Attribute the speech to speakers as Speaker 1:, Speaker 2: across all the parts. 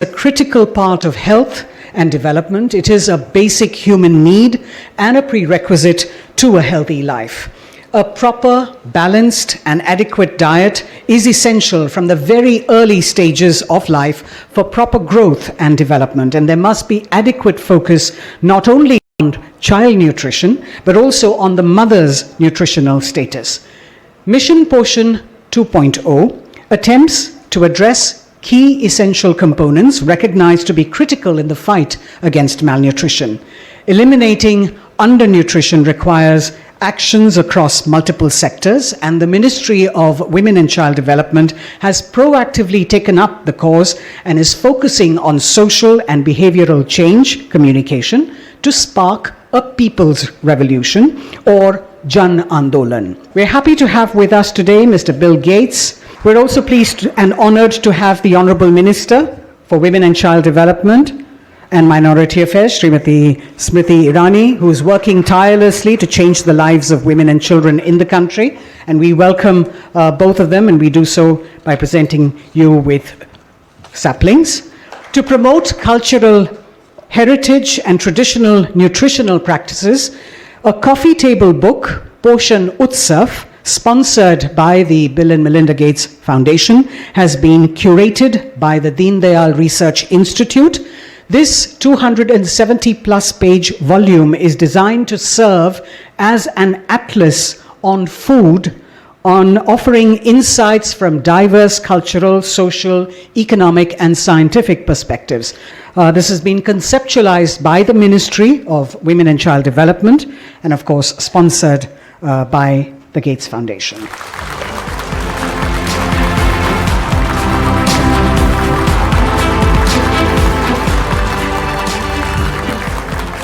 Speaker 1: a critical part of health and development. It is a basic human need and a prerequisite to a healthy life. A proper, balanced, and adequate diet is essential from the very early stages of life for proper growth and development. And there must be adequate focus not only on child nutrition, but also on the mother's nutritional status. Mission Poshan 2.0 attempts to address key essential components recognized to be critical in the fight against malnutrition. Eliminating undernutrition requires actions across multiple sectors, and the Ministry of Women and Child Development has proactively taken up the cause and is focusing on social and behavioral change communication to spark a people's revolution, or Jan Andolan. We're happy to have with us today Mr. Bill Gates. We're also pleased and honored to have the Honorable Minister for Women and Child Development and Minority Affairs, Srimati Smriti Irani, who is working tirelessly to change the lives of women and children in the country. And we welcome both of them, and we do so by presenting you with saplings. To promote cultural heritage and traditional nutritional practices, a coffee table book, Poshan Utsav, sponsored by the Bill and Melinda Gates Foundation, has been curated by the Deen Dayal Research Institute. This 270-plus page volume is designed to serve as an atlas on food, on offering insights from diverse cultural, social, economic, and scientific perspectives. This has been conceptualized by the Ministry of Women and Child Development and, of course, sponsored by the Gates Foundation.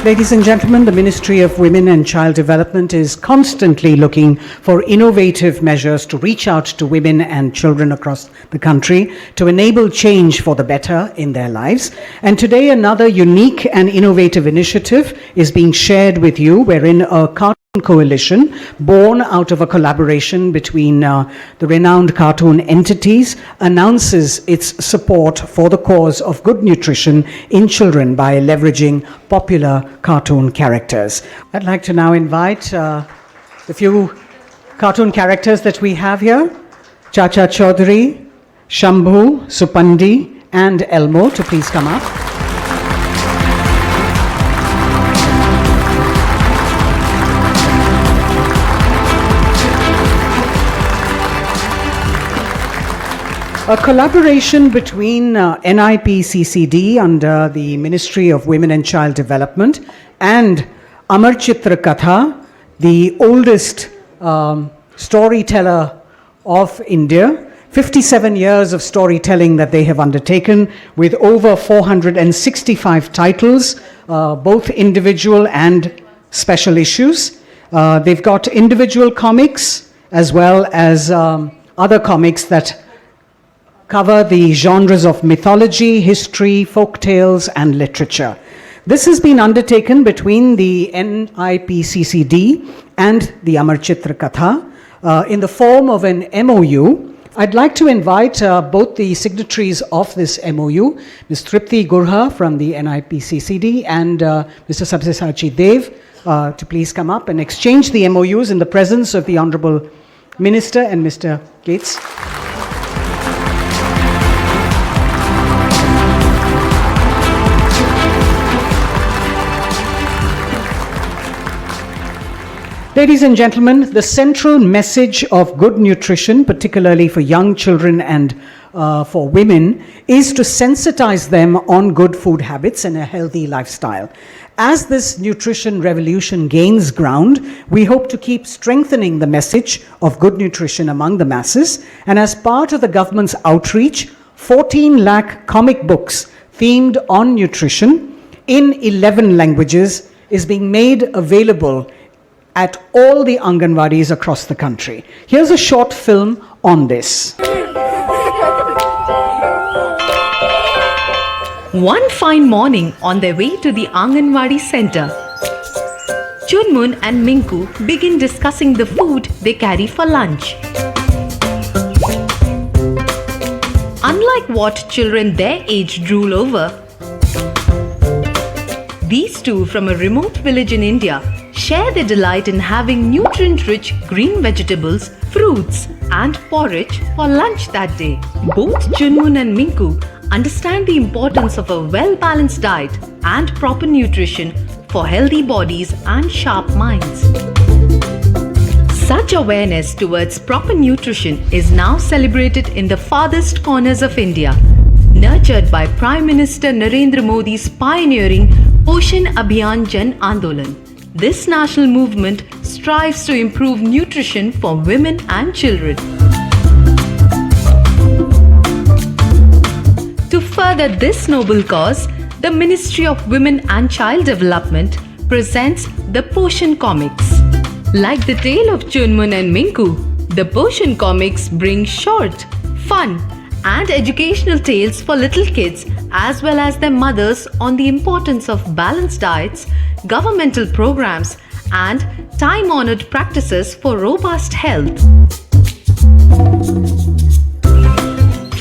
Speaker 1: Ladies and gentlemen, the Ministry of Women and Child Development is constantly looking for innovative measures to reach out to women and children across the country to enable change for the better in their lives. And today another unique and innovative initiative is being shared with you, wherein a cartoon coalition born out of a collaboration between the renowned cartoon entities announces its support for the cause of good nutrition in children by leveraging popular cartoon characters. I'd like to now invite the few cartoon characters that we have here, Chacha Chaudhary, Shambhu, Supandi, and Elmo, to please come up. A collaboration between NIPCCD under the Ministry of Women and Child Development and Amar Chitra Katha, the oldest storyteller of India. 57 years of storytelling that they have undertaken with over 465 titles, both individual and special issues. They've got individual comics as well as other comics that cover the genres of mythology, history, folk tales, and literature. This has been undertaken between the NIPCCD and the Amar Chitra Katha in the form of an MOU. I'd like to invite both the signatories of this MOU, Ms. Tripti Gurha from the NIPCCD and Mr. Sabyasachi Dev, to please come up and exchange the MOUs in the presence of the Honorable Minister and Mr. Gates. Ladies and gentlemen, the central message of good nutrition, particularly for young children and for women, is to sensitize them on good food habits and a healthy lifestyle. As this nutrition revolution gains ground, we hope to keep strengthening the message of good nutrition among the masses. And as part of the government's outreach, 14 lakh comic books themed on nutrition in 11 languages is being made available at all the Anganwadis across the country. Here's a short film on this.
Speaker 2: One fine morning on their way to the Anganwadi center, Chunmun and Minku begin discussing the food they carry for lunch. Unlike unlike what children their age drool over. These two from a remote village in India share their delight in having nutrient-rich green vegetables, fruits and porridge for lunch that day. Both Chunmun and Minku understand the importance of a well-balanced diet and proper nutrition for healthy bodies and sharp minds. Such awareness towards proper nutrition is now celebrated in the farthest corners of India, nurtured by Prime Minister Narendra Modi's pioneering Poshan Abhiyan Jan Andolan. This national movement strives to improve nutrition for women and children. To further this noble cause, the Ministry of Women and Child Development presents the Poshan Comics. Like the tale of Chunmun and Minku, the Poshan Comics bring short, fun and educational tales for little kids as well as their mothers on the importance of balanced diets, governmental programs and time-honored practices for robust health.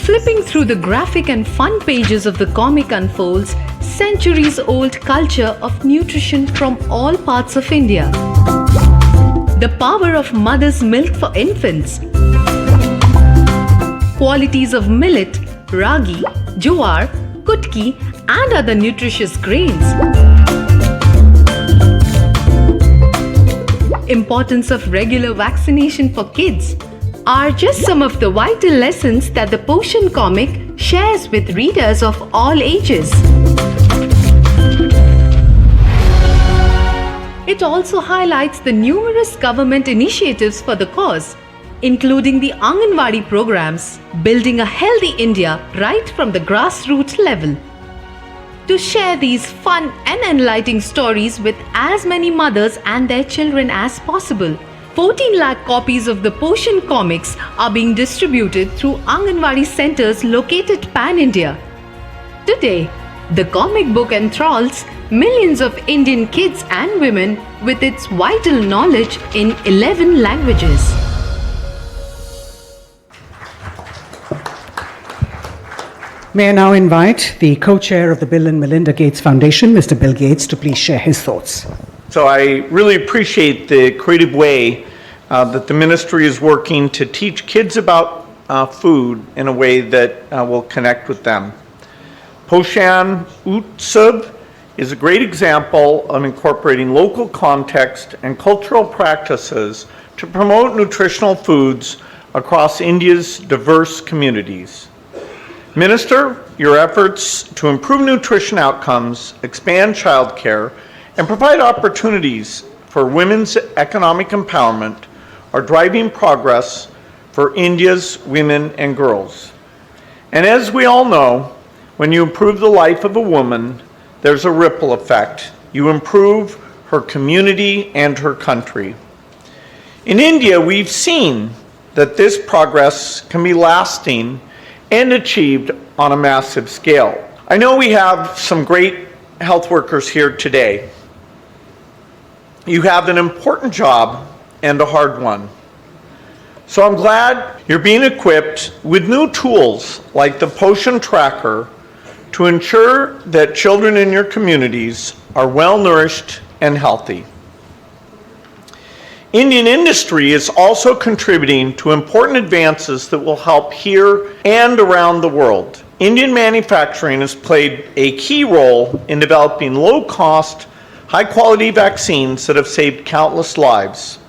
Speaker 2: Flipping through the graphic and fun pages of the comic unfolds centuries-old culture of nutrition from all parts of India. The power of mother's milk for infants, qualities of millet, ragi, jowar, kutki and other nutritious grains, importance of regular vaccination for kids are just some of the vital lessons that the Poshan comic shares with readers of all ages. It also highlights the numerous government initiatives for the cause, including the Anganwadi programs, building a healthy India right from the grassroots level. To share these fun and enlightening stories with as many mothers and their children as possible, 14 lakh copies of the Poshan comics are being distributed through Anganwadi centers located pan-India. Today, the comic book enthralls millions of Indian kids and women with its vital knowledge in 11 languages.
Speaker 1: May I now invite the co-chair of the Bill and Melinda Gates Foundation, Mr. Bill Gates, to please share his thoughts.
Speaker 3: So I really appreciate the creative way that the ministry is working to teach kids about food in a way that will connect with them. Poshan Utsav is a great example of incorporating local context and cultural practices to promote nutritional foods across India's diverse communities. Minister, your efforts to improve nutrition outcomes, expand childcare, and provide opportunities for women's economic empowerment are driving progress for India's women and girls. And as we all know, when you improve the life of a woman, there's a ripple effect. You improve her community and her country. In India, we've seen that this progress can be lasting and achieved on a massive scale. I know we have some great health workers here today. You have an important job and a hard one. So I'm glad you're being equipped with new tools like the Poshan Tracker to ensure that children in your communities are well nourished and healthy. Indian industry is also contributing to important advances that will help here and around the world. Indian manufacturing has played a key role in developing low-cost, high-quality vaccines that have saved countless lives.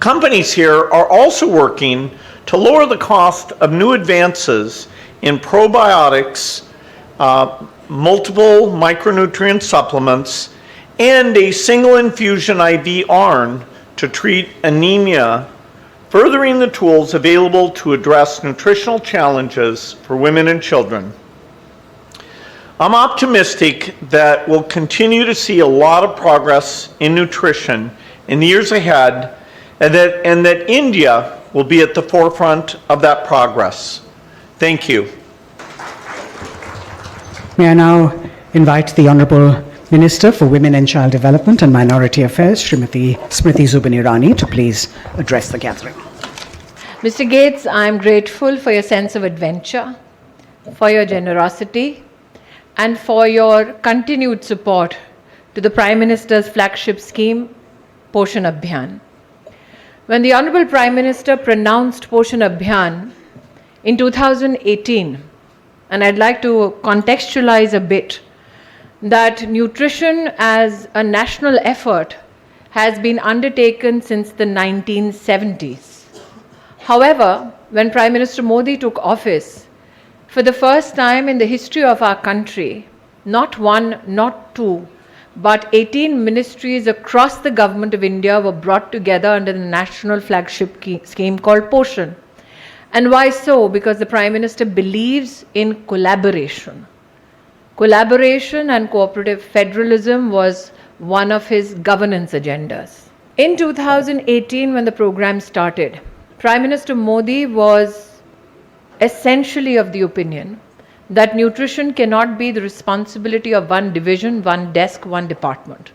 Speaker 3: Companies here are also working to lower the cost of new advances in probiotics, multiple micronutrient supplements, and a single infusion IV iron to treat anemia, furthering the tools available to address nutritional challenges for women and children. I'm optimistic that we'll continue to see a lot of progress in nutrition in the years ahead, and that India will be at the forefront of that progress. Thank you.
Speaker 1: May I now invite the Honourable Minister for Women and Child Development and Minority Affairs, Smriti Irani, to please address the gathering.
Speaker 4: Mr. Gates, I am grateful for your sense of adventure, for your generosity, and for your continued support to the Prime Minister's flagship scheme, Poshan Abhiyan. When the Honorable Prime Minister pronounced Poshan Abhiyan in 2018, and I'd like to contextualize a bit, that nutrition as a national effort has been undertaken since the 1970s. However, when Prime Minister Modi took office, for the first time in the history of our country, not one, not two, but 18 ministries across the government of India were brought together under the national flagship scheme called Poshan. And why so? Because the Prime Minister believes in collaboration. Collaboration and cooperative federalism was one of his governance agendas. In 2018, when the program started, Prime Minister Modi was essentially of the opinion that nutrition cannot be the responsibility of one division, one desk, one department.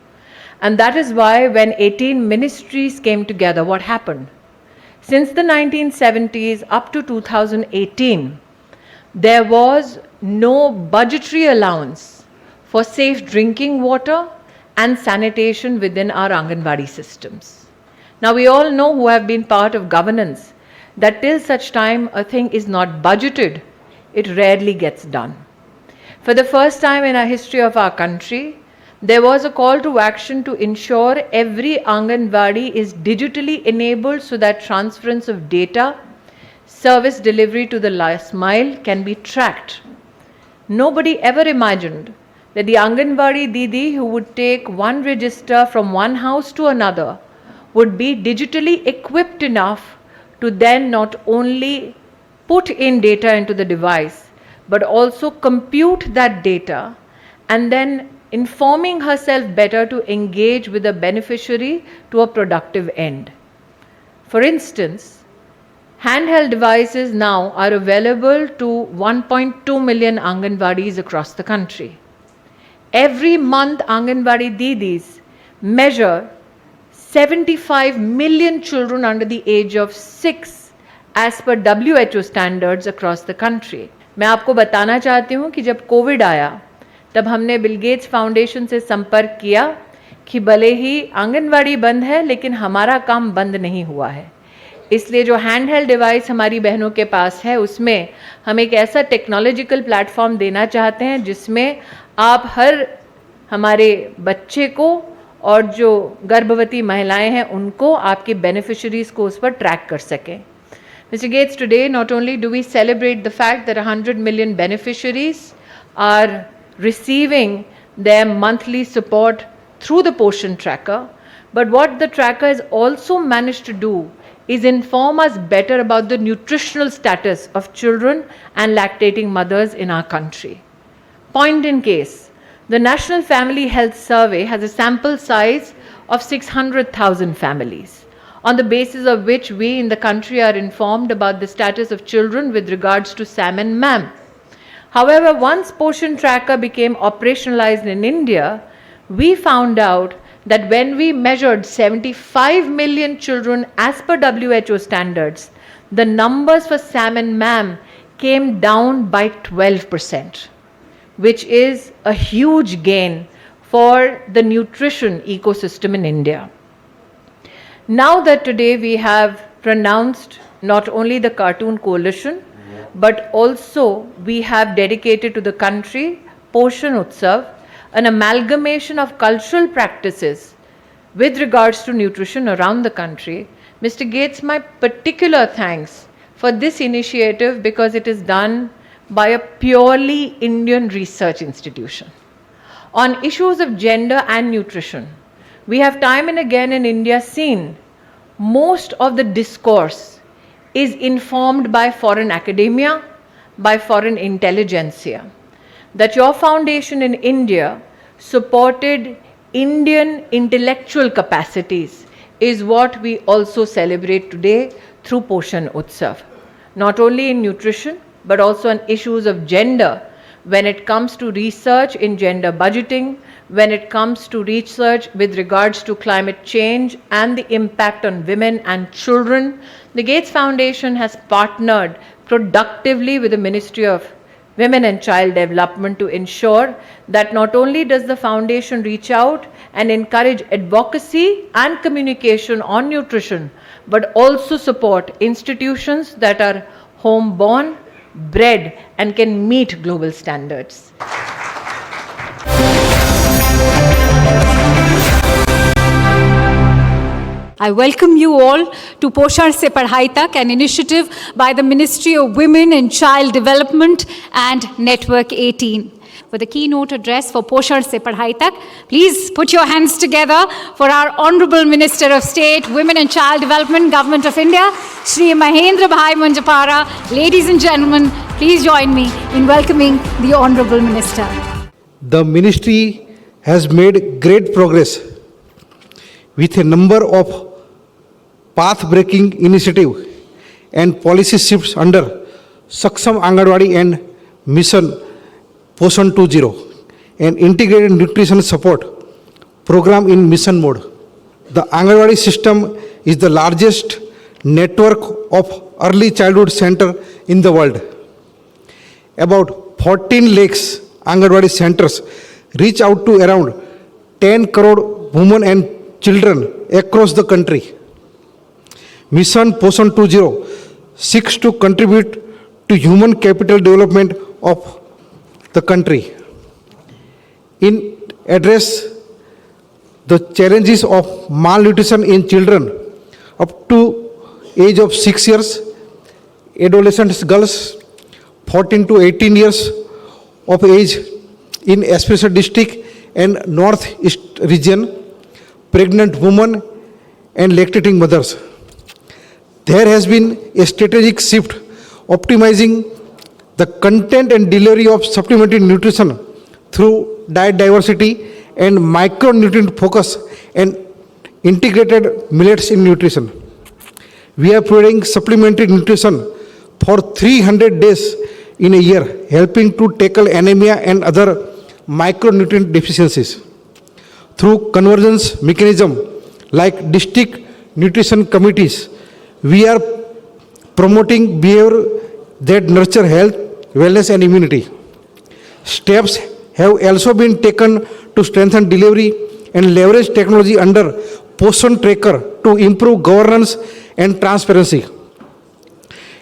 Speaker 4: And that is why when 18 ministries came together, what happened? Since the 1970s up to 2018, there was no budgetary allowance for safe drinking water and sanitation within our Anganwadi systems. Now we all know who have been part of governance that till such time a thing is not budgeted, it rarely gets done. For the first time in our history of our country, there was a call to action to ensure every Anganwadi is digitally enabled so that transference of data, service delivery to the last mile can be tracked. Nobody ever imagined that the Anganwadi Didi who would take one register from one house to another would be digitally equipped enough to then not only put in data into the device, but also compute that data and then informing herself better to engage with the beneficiary to a productive end. For instance, handheld devices now are available to 1.2 million Anganwadis across the country. Every month, Anganwadi Didis measure 75 million children under the age of 6 as per WHO standards across the country. मैं आपको बताना चाहती हूँ कि जब Covid आया तब हमने बिल गेट्स फाउंडेशन से संपर्क किया कि भले ही आंगनवाड़ी बंद है लेकिन हमारा काम बंद नहीं हुआ है, इसलिए जो हैंड हेल्ड डिवाइस हमारी बहनों के पास है उसमें हम एक ऐसा टेक्नोलॉजिकल प्लेटफॉर्म देना चाहते हैं जिसमें आप हर हमारे बच्चे को और जो गर्भवती महिलाएं हैं उनको, आपके बेनिफिशरीज को उस पर ट्रैक कर सकें. Mr. Gates, today not only do we celebrate the fact that 100 million beneficiaries are receiving their monthly support through the Poshan tracker, but what the tracker has also managed to do is inform us better about the nutritional status of children and lactating mothers in our country. Point in case, the National Family Health Survey has a sample size of 600,000 families, on the basis of which we in the country are informed about the status of children with regards to SAM and MAM. However, once Poshan Tracker became operationalized in India, we found out that when we measured 75 million children as per WHO standards, the numbers for SAM and MAM came down by 12%, which is a huge gain for the nutrition ecosystem in India. Now that today we have pronounced not only the Cartoon Coalition, but also we have dedicated to the country Poshan Utsav, an amalgamation of cultural practices with regards to nutrition around the country. Mr. Gates, my particular thanks for this initiative because it is done by a purely Indian research institution. On issues of gender and nutrition, we have time and again in India seen most of the discourse is informed by foreign academia, by foreign intelligentsia. That your foundation in India supported Indian intellectual capacities is what we also celebrate today through Poshan Utsav. Not only in nutrition, but also on issues of gender, when it comes to research in gender budgeting, when it comes to research with regards to climate change and the impact on women and children. The Gates Foundation has partnered productively with the Ministry of women and child development to ensure that not only does the foundation reach out and encourage advocacy and communication on nutrition, but also support institutions that are home-born, bred, and can meet global standards.
Speaker 5: I welcome you all to Poshan Se Padhai Tak, an initiative by the Ministry of Women and Child Development and Network 18. For the keynote address for Poshan Se Padhai Tak, please put your hands together for our Honourable Minister of State, Women and Child Development, Government of India, Shri Mahendra Bhai Manjapara. Ladies and gentlemen, please join me in welcoming the Honourable Minister.
Speaker 6: The Ministry has made great progress with a number of path-breaking initiatives and policy shifts under Saksham Anganwadi and Mission Poshan 2.0, an integrated nutrition support program in mission mode. The Anganwadi system is the largest network of early childhood center in the world. About 14 lakhs Anganwadi centers reach out to around 10 crore women and children across the country. Mission Poshan 2.0 seeks to contribute to human capital development of the country. In address the challenges of malnutrition in children up to age of 6 years, adolescent girls 14 to 18 years of age in especially district and northeast region, pregnant women and lactating mothers. There has been a strategic shift optimizing the content and delivery of supplementary nutrition through diet diversity and micronutrient focus and integrated millets in nutrition. We are providing supplementary nutrition for 300 days in a year, helping to tackle anemia and other micronutrient deficiencies. Through convergence mechanism like district nutrition committees, we are promoting behavior that nurture health, wellness and immunity. Steps have also been taken to strengthen delivery and leverage technology under Poshan Tracker to improve governance and transparency.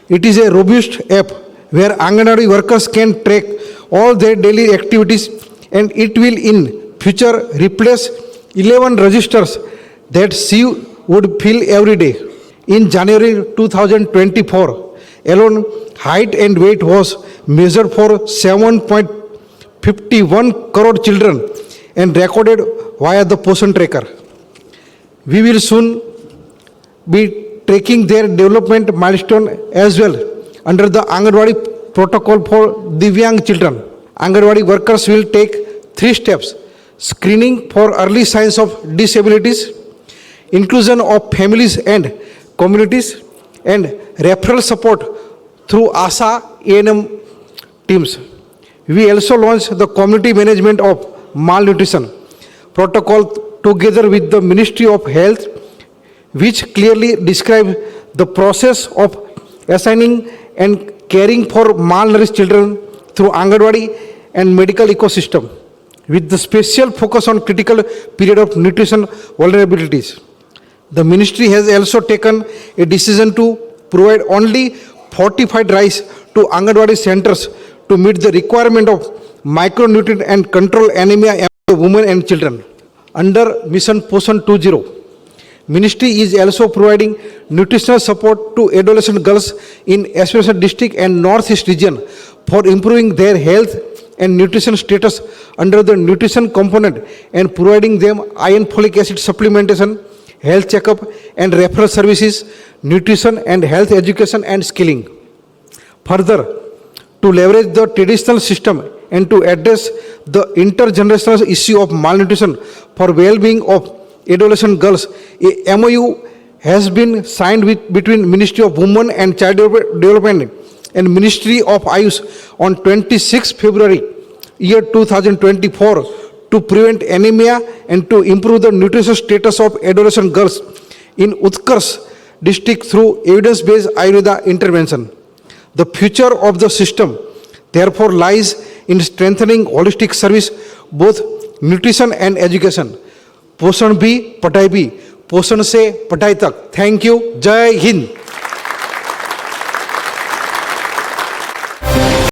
Speaker 6: It is a robust app where Anganwadi workers can track all their daily activities, and it will in future replace 11 registers that she would fill every day. In January 2024 alone, height and weight was measured for 7.51 crore children and recorded via the Poshan Tracker. We will soon be tracking their development milestone as well under the Anganwadi protocol for Divyang children. Anganwadi workers will take 3 steps: screening for early signs of disabilities, inclusion of families and communities, and referral support through ASA A&M teams. We also launched the community management of malnutrition protocol together with the Ministry of Health, which clearly describes the process of assigning and caring for malnourished children through Anganwadi and medical ecosystem, with the special focus on critical period of nutrition vulnerabilities. The ministry has also taken a decision to provide only fortified rice to Anganwadi centers to meet the requirement of micronutrient and control anemia among the women and children. Under Mission Poshan 2.0, Ministry is also providing nutritional support to adolescent girls in especially district and northeast region for improving their health and nutrition status under the nutrition component and providing them iron folic acid supplementation, health checkup and referral services, nutrition and health education and skilling. Further, to leverage the traditional system and to address the intergenerational issue of malnutrition for well-being of adolescent girls, a MOU has been signed between Ministry of Women and Child Development and Ministry of Ayush on 26 February year 2024 to prevent anemia and to improve the nutrition status of adolescent girls in Utkarsh district through evidence-based Ayurveda intervention. The future of the system, therefore lies in strengthening holistic service, both nutrition and education. पोषण भी पढ़ाई भी, पोषण से पढ़ाई तक. Thank you. Jai Hind.